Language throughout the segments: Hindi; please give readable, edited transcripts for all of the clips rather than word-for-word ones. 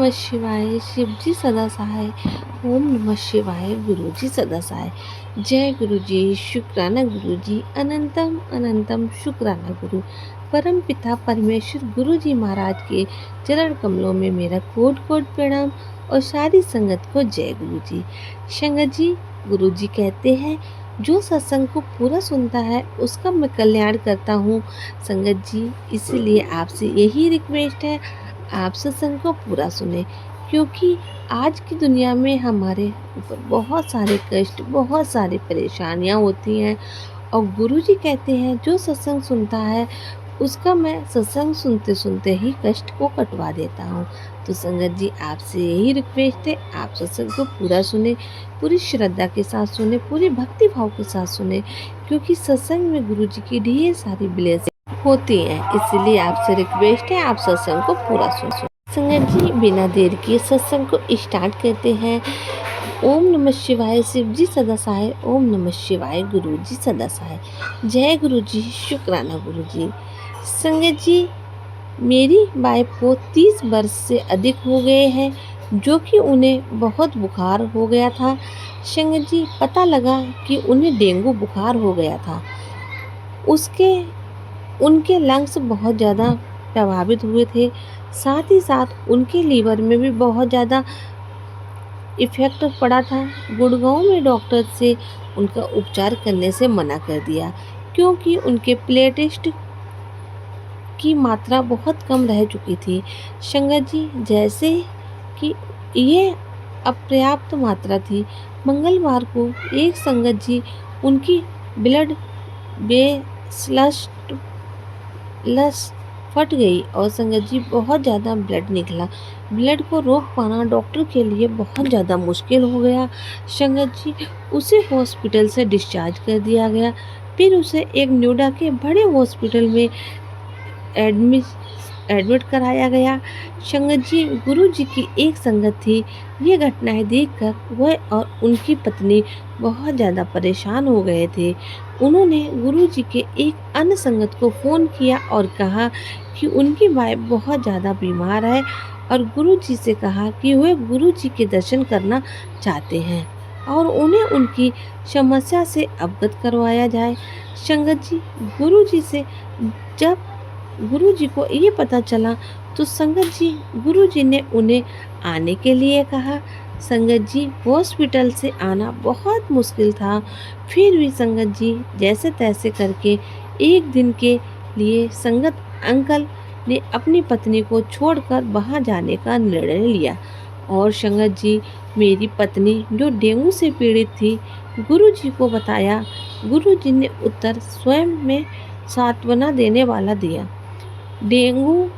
नमः शिवाय, शिव जी सदा सहाय। ओम नमः शिवाय, गुरु जी सदा सहाय। जय गुरु जी, शुक्राना गुरु जी, अनंतम अनंतम शुक्राना गुरु। परम पिता परमेश्वर गुरु जी महाराज के चरण कमलों में मेरा कोट कोट प्रणाम और सारी संगत को जय गुरु जी। संगत जी, गुरु जी कहते हैं जो सत्संग को पूरा सुनता है उसका मैं कल्याण करता हूँ। संगत जी, इसलिए आपसे यही रिक्वेस्ट है, आप सत्संग को पूरा सुने, क्योंकि आज की दुनिया में हमारे ऊपर बहुत सारे कष्ट, बहुत सारी परेशानियां होती हैं और गुरुजी कहते हैं जो सत्संग सुनता है उसका मैं सत्संग सुनते सुनते ही कष्ट को कटवा देता हूँ। तो संगत जी, आपसे यही रिक्वेस्ट है, आप सत्संग को पूरा सुने, पूरी श्रद्धा के साथ सुने, पूरी भक्ति भाव के साथ सुने, क्योंकि सत्संग में गुरुजी की ढेर सारी ब्लेसिंग होती हैं। इसलिए आपसे रिक्वेस्ट है, आप सत्संग को पूरा सुने। संगत जी, बिना देर किए सत्संग को स्टार्ट करते हैं। ओम नमः शिवाय, शिव जी सदा सहाय। ओम नमः शिवाय, गुरु जी सदा सहाय। जय गुरु जी, शुक्राना गुरु जी। संगत जी, मेरी वाइफ को 30 वर्ष से अधिक हो गए हैं, जो कि उन्हें बहुत बुखार हो गया था। संगत जी, पता लगा कि उन्हें डेंगू बुखार हो गया था। उनके लंग्स बहुत ज़्यादा प्रभावित हुए थे, साथ ही साथ उनके लीवर में भी बहुत ज़्यादा इफ़ेक्ट पड़ा था। गुड़गांव में डॉक्टर से उनका उपचार करने से मना कर दिया, क्योंकि उनके प्लेटलेट की मात्रा बहुत कम रह चुकी थी। संगत जी, जैसे कि ये अपर्याप्त मात्रा थी, मंगलवार को एक संगत जी उनकी ब्लड वेसल्स फट गई और संगत जी बहुत ज़्यादा ब्लड निकला। ब्लड को रोक पाना डॉक्टर के लिए बहुत ज़्यादा मुश्किल हो गया। संगत जी, उसे हॉस्पिटल से डिस्चार्ज कर दिया गया। फिर उसे एक नोएडा के बड़े हॉस्पिटल में एडमिट कराया गया। संगत जी, गुरु जी की एक संगत थी। ये घटनाएं देखकर वह और उनकी पत्नी बहुत ज़्यादा परेशान हो गए थे। उन्होंने गुरु जी के एक अन्य संगत को फ़ोन किया और कहा कि उनकी वाइफ बहुत ज़्यादा बीमार है और गुरु जी से कहा कि वे गुरु जी के दर्शन करना चाहते हैं और उन्हें उनकी समस्या से अवगत करवाया जाए। संगत जी, जब गुरु जी को ये पता चला तो संगत जी, गुरु जी ने उन्हें आने के लिए कहा। संगत जी, हॉस्पिटल से आना बहुत मुश्किल था, फिर भी संगत जी जैसे तैसे करके एक दिन के लिए संगत अंकल ने अपनी पत्नी को छोड़कर वहां जाने का निर्णय लिया। और संगत जी, मेरी पत्नी जो डेंगू से पीड़ित थी, गुरु जी को बताया। गुरु जी ने उत्तर स्वयं में सांत्वना देने वाला दिया। डेंगू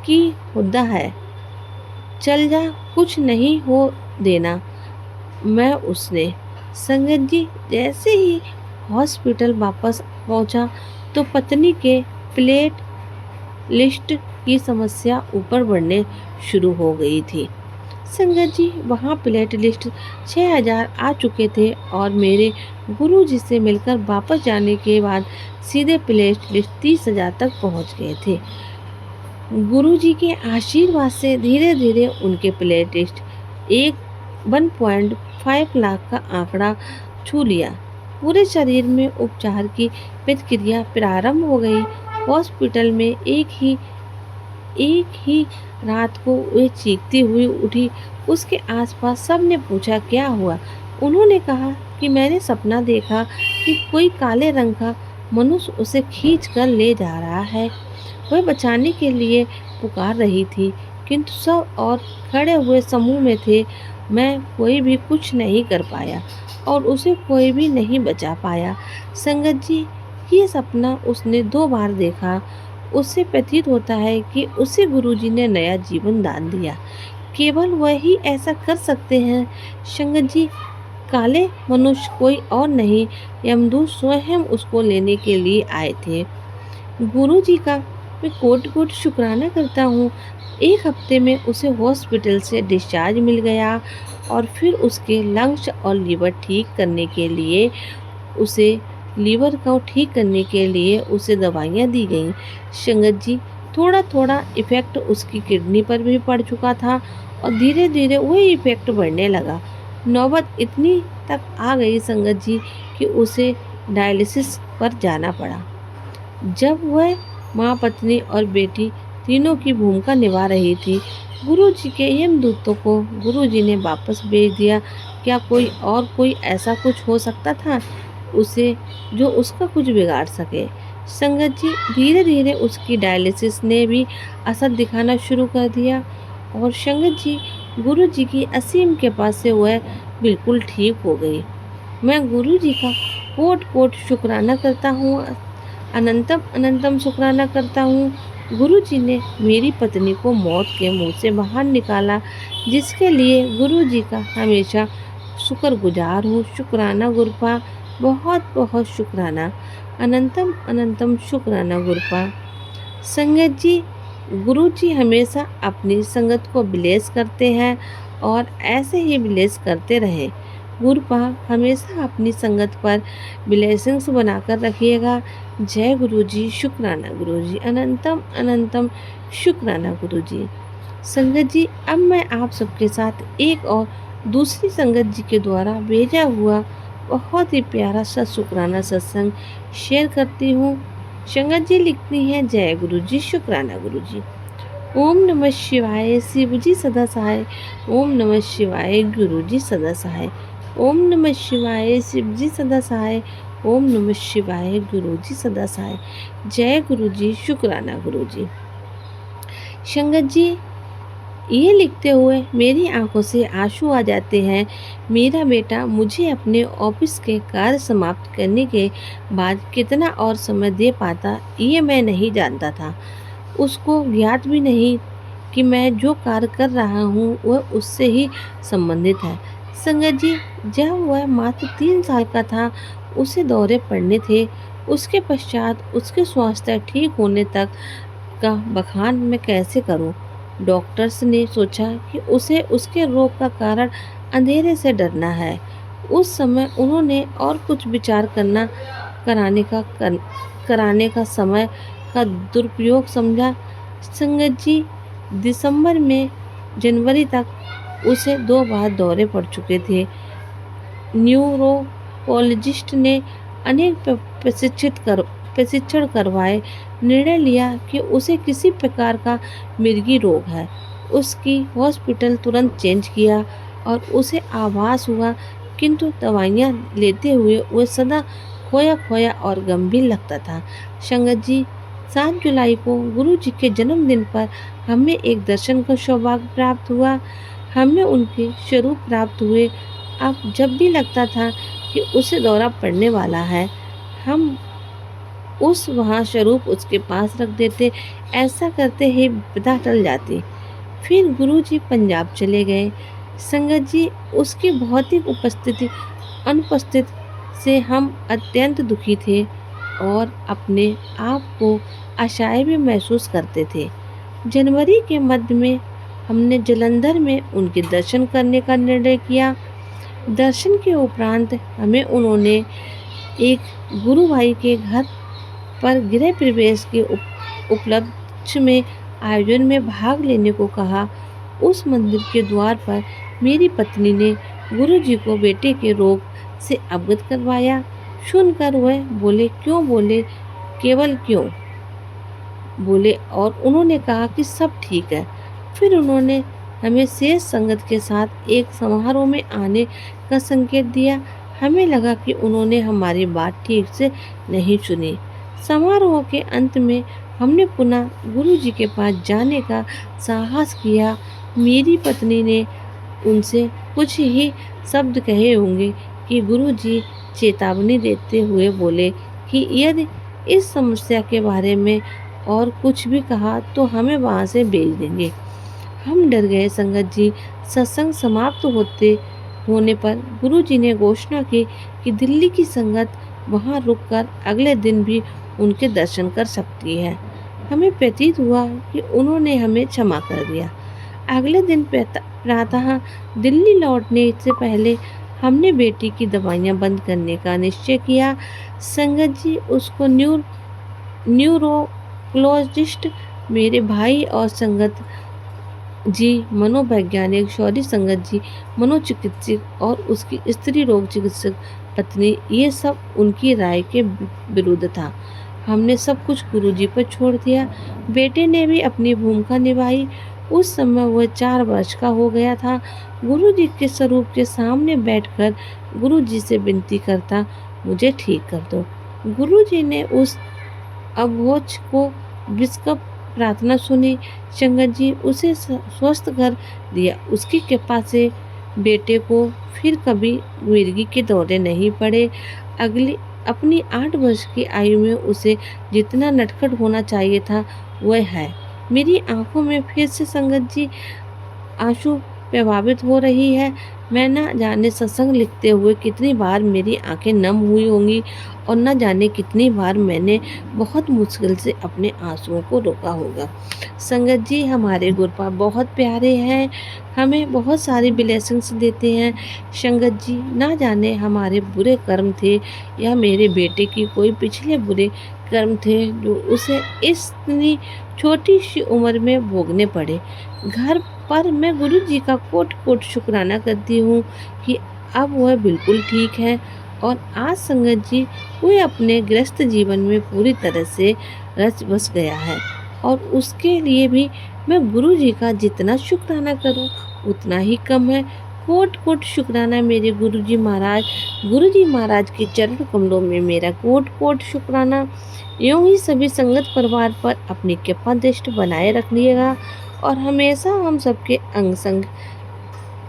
की हुद्दा है, चल जा, कुछ नहीं हो देना। मैं उसने संगत जी जैसे ही हॉस्पिटल वापस पहुंचा तो पत्नी के प्लेट लिस्ट की समस्या ऊपर बढ़ने शुरू हो गई थी। संगत जी, वहाँ प्लेट लिस्ट 6000 आ चुके थे और मेरे गुरु जी से मिलकर वापस जाने के बाद सीधे प्लेट लिस्ट 30,000 तक पहुँच गए थे। गुरुजी के आशीर्वाद से धीरे धीरे उनके प्लेट लिस्ट 1.5 लाख का आंकड़ा छू लिया। पूरे शरीर में उपचार की प्रतिक्रिया प्रारंभ हो गई। हॉस्पिटल में एक ही रात को वे चीखती हुई उठी। उसके आसपास सब ने पूछा क्या हुआ। उन्होंने कहा कि मैंने सपना देखा कि कोई काले रंग का मनुष्य उसे खींच कर ले जा रहा है। वह बचाने के लिए पुकार रही थी, किंतु सब और खड़े हुए समूह में थे। मैं कोई भी कुछ नहीं कर पाया और उसे कोई भी नहीं बचा पाया। संगत जी, ये सपना उसने 2 बार देखा। उससे प्रतीत होता है कि उसे गुरुजी ने नया जीवन दान दिया। केवल वही ऐसा कर सकते हैं। संगत जी, काले मनुष्य कोई और नहीं, यमदूत स्वयं उसको लेने के लिए आए थे। गुरुजी का मैं कोटि कोटि शुक्राना करता हूँ। 1 हफ्ते में उसे हॉस्पिटल से डिस्चार्ज मिल गया और फिर उसके लंग्स और लीवर ठीक करने के लिए उसे दवाइयाँ दी गईं। संगत जी, थोड़ा थोड़ा इफ़ेक्ट उसकी किडनी पर भी पड़ चुका था और धीरे धीरे वही इफेक्ट बढ़ने लगा। नौबत इतनी तक आ गई संगत जी कि उसे डायलिसिस पर जाना पड़ा। जब वह माँ, पत्नी और बेटी तीनों की भूमिका निभा रही थी, गुरुजी के यमदूतों को गुरुजी ने वापस भेज दिया। क्या कोई ऐसा कुछ हो सकता था उसे जो उसका कुछ बिगाड़ सके? संगत जी, धीरे धीरे उसकी डायलिसिस ने भी असर दिखाना शुरू कर दिया और संगत जी, गुरुजी की असीम कृपा से वह बिल्कुल ठीक हो गई। मैं गुरुजी का कोट कोट शुक्राना करता हूँ, अनंतम अनंतम शुक्राना करता हूँ। गुरुजी ने मेरी पत्नी को मौत के मुंह से बाहर निकाला, जिसके लिए गुरुजी का हमेशा शुक्रगुजार हूँ। शुक्राना गुरुपा, बहुत बहुत शुक्राना, अनंतम अनंतम शुक्राना गुरुपा। संगत जी, गुरुजी हमेशा अपनी संगत को ब्लेस करते हैं और ऐसे ही ब्लेस करते रहे। गुरुपा हमेशा अपनी संगत पर ब्लेसिंग्स बनाकर रखिएगा। जय गुरुजी, शुक्राना गुरुजी, अनंतम अनंतम शुक्राना गुरुजी। संगत जी, अब मैं आप सबके साथ एक और दूसरी संगत जी के द्वारा भेजा हुआ बहुत ही प्यारा सा शुक्राना सत्संग शेयर करती हूँ। संगत जी लिखती हैं, जय गुरुजी, शुक्राना गुरुजी। ओम नमः शिवाय, शिवजी सदा सहाय। ओम नमः शिवाय, गुरुजी सदा सहाय। ओम नमः शिवाय, शिवजी सदा सहाय। ओम नमः शिवाय, गुरुजी सदा सहाय। जय गुरुजी, शुक्राना गुरुजी। संगत जी, ये लिखते हुए मेरी आंखों से आंसू आ जाते हैं। मेरा बेटा मुझे अपने ऑफिस के कार्य समाप्त करने के बाद कितना और समय दे पाता, ये मैं नहीं जानता था। उसको ज्ञात भी नहीं कि मैं जो कार्य कर रहा हूँ वह उससे ही संबंधित है। संगत जी, जब वह मात्र 3 साल का था, उसे दौरे पड़ने थे। उसके पश्चात उसके स्वास्थ्य ठीक होने तक का बखान मैं कैसे करूं? डॉक्टर्स ने सोचा कि उसे उसके रोग का कारण अंधेरे से डरना है। उस समय उन्होंने और कुछ विचार कराने का कराने का समय का दुरुपयोग समझा। संगत जी, दिसंबर में जनवरी तक उसे 2 बार दौरे पड़ चुके थे। न्यूरोलॉजिस्ट ने अनेक प्रशिक्षण करवाए। निर्णय लिया कि उसे किसी प्रकार का मिर्गी रोग है। उसकी हॉस्पिटल तुरंत चेंज किया और उसे आभास हुआ, किंतु दवाइयाँ लेते हुए वह सदा खोया खोया और गंभीर लगता था। संगत जी, 7 जुलाई को गुरु जी के जन्मदिन पर हमें एक दर्शन का सौभाग्य प्राप्त हुआ। हमें उनके स्वरूप प्राप्त हुए। अब जब भी लगता था कि उसे दौरा पड़ने वाला है, हम उस वहाँ स्वरूप उसके पास रख देते। ऐसा करते ही विपदा टल जाती। फिर गुरुजी पंजाब चले गए। संगत जी, उसकी भौतिक अनुपस्थित से हम अत्यंत दुखी थे और अपने आप को असहाय भी महसूस करते थे। जनवरी के मध्य में हमने जालंधर में उनके दर्शन करने का निर्णय किया। दर्शन के उपरांत हमें उन्होंने एक गुरु भाई के घर पर गृह प्रवेश के उपलक्ष्य में आयोजन में भाग लेने को कहा। उस मंदिर के द्वार पर मेरी पत्नी ने गुरु जी को बेटे के रोग से अवगत करवाया। सुनकर वह बोले, क्यों? बोले, केवल क्यों? बोले, और उन्होंने कहा कि सब ठीक है। फिर उन्होंने हमें शेष संगत के साथ एक समारोह में आने का संकेत दिया। हमें लगा कि उन्होंने हमारी बात ठीक से नहीं सुनी। समारोह के अंत में हमने पुनः गुरु जी के पास जाने का साहस किया। मेरी पत्नी ने उनसे कुछ ही शब्द कहे होंगे कि गुरु जी चेतावनी देते हुए बोले कि यदि इस समस्या के बारे में और कुछ भी कहा तो हमें वहाँ से भेज देंगे। हम डर गए संगत जी। सत्संग समाप्त होने पर गुरु जी ने घोषणा की कि दिल्ली की संगत वहाँ रुककर अगले दिन भी उनके दर्शन कर सकती है। हमें प्रतीत हुआ कि उन्होंने हमें क्षमा कर दिया। अगले दिन प्रातः दिल्ली लौटने से पहले हमने बेटी की दवाइयाँ बंद करने का निश्चय किया। संगत जी, उसको न्यूरोलॉजिस्ट मेरे भाई और जी, मनोवैज्ञानिक शौरी संगत जी, मनोचिकित्सक और उसकी स्त्री रोग चिकित्सक पत्नी, ये सब उनकी राय के विरुद्ध था। हमने सब कुछ गुरुजी पर छोड़ दिया। बेटे ने भी अपनी भूमिका निभाई। उस समय वह 4 वर्ष का हो गया था। गुरुजी के स्वरूप के सामने बैठकर गुरुजी से विनती करता, मुझे ठीक कर दो। गुरुजी ने उस अबोझ को जिसका प्रार्थना सुनी। शंकर जी उसे स्वस्थ कर दिया। उसकी कृपा से बेटे को फिर कभी मिर्गी के दौरे नहीं पड़े। अगली अपनी 8 वर्ष की आयु में उसे जितना नटखट होना चाहिए था वह है। मेरी आंखों में फिर से संगत जी आंसू प्रभावित हो रही है। मैं न जाने सत्संग लिखते हुए कितनी बार मेरी आंखें नम हुई होंगी और न जाने कितनी बार मैंने बहुत मुश्किल से अपने आंसुओं को रोका होगा। संगत जी हमारे गुरुपा बहुत प्यारे हैं, हमें बहुत सारी ब्लेसिंग्स देते हैं। संगत जी ना जाने हमारे बुरे कर्म थे या मेरे बेटे की कोई पिछले बुरे कर्म थे जो उसे इतनी छोटी सी उम्र में भोगने पड़े। घर पर मैं गुरु जी का कोट कोट शुक्राना करती हूँ कि अब वह बिल्कुल ठीक है और आज संगत जी वह अपने गृहस्थ जीवन में पूरी तरह से रच बस गया है और उसके लिए भी मैं गुरु जी का जितना शुक्राना करूँ उतना ही कम है। कोट कोट शुक्राना मेरे गुरु जी महाराज के चरण कमलों में मेरा कोट कोट शुक्राना। यूं ही सभी संगत परिवार पर अपनी कृपा दृष्टि बनाए रखिएगा और हमेशा हम सबके अंग संग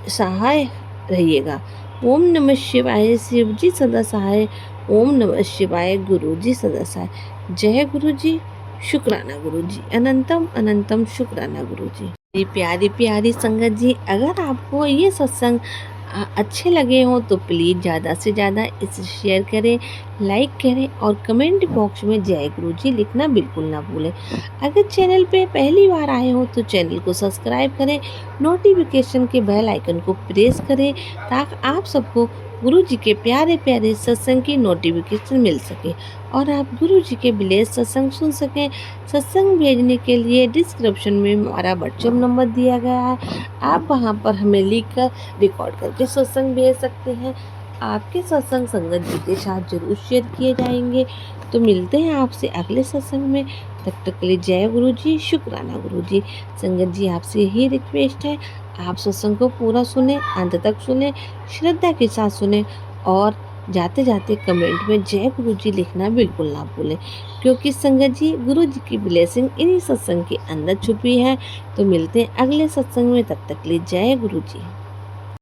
सहाय रहिएगा। ओम नमः शिवाय, शिव जी सदा सहाय। ओम नमः शिवाय, गुरु जी सदा सहाय। जय गुरु जी, शुक्राना गुरु जी, अनंतम अनंतम शुक्राना गुरु जी। मेरी प्यारी प्यारी संगत जी, अगर आपको ये सत्संग अच्छे लगे हों तो प्लीज़ ज़्यादा से ज़्यादा इसे शेयर करें, लाइक करें और कमेंट बॉक्स में जय गुरु जी लिखना बिल्कुल ना भूलें। अगर चैनल पे पहली बार आए हो तो चैनल को सब्सक्राइब करें, नोटिफिकेशन के बेल आइकन को प्रेस करें ताकि आप सबको गुरु जी के प्यारे प्यारे सत्संग की नोटिफिकेशन मिल सके और आप गुरु जी के ब्लेस सत्संग सुन सकें। सत्संग भेजने के लिए डिस्क्रिप्शन में हमारा व्हाट्सएप नंबर दिया गया है, आप वहां पर हमें लिखकर रिकॉर्ड करके सत्संग भेज सकते हैं। आपके सत्संग संगत जी के साथ जरूर शेयर किए जाएंगे। तो मिलते हैं आपसे अगले सत्संग में, तब तक के लिए जय गुरु जी, शुक्राना गुरु जी। संगत जी आपसे यही रिक्वेस्ट है, आप सत्संग को पूरा सुने, अंत तक सुने, श्रद्धा के साथ सुने और जाते जाते कमेंट में जय गुरु जी लिखना बिल्कुल ना भूलें, क्योंकि संगत जी गुरु जी की ब्लेसिंग इन्हीं सत्संग के अंदर छुपी है। तो मिलते हैं अगले सत्संग में, तब तक के लिए जय गुरु जी।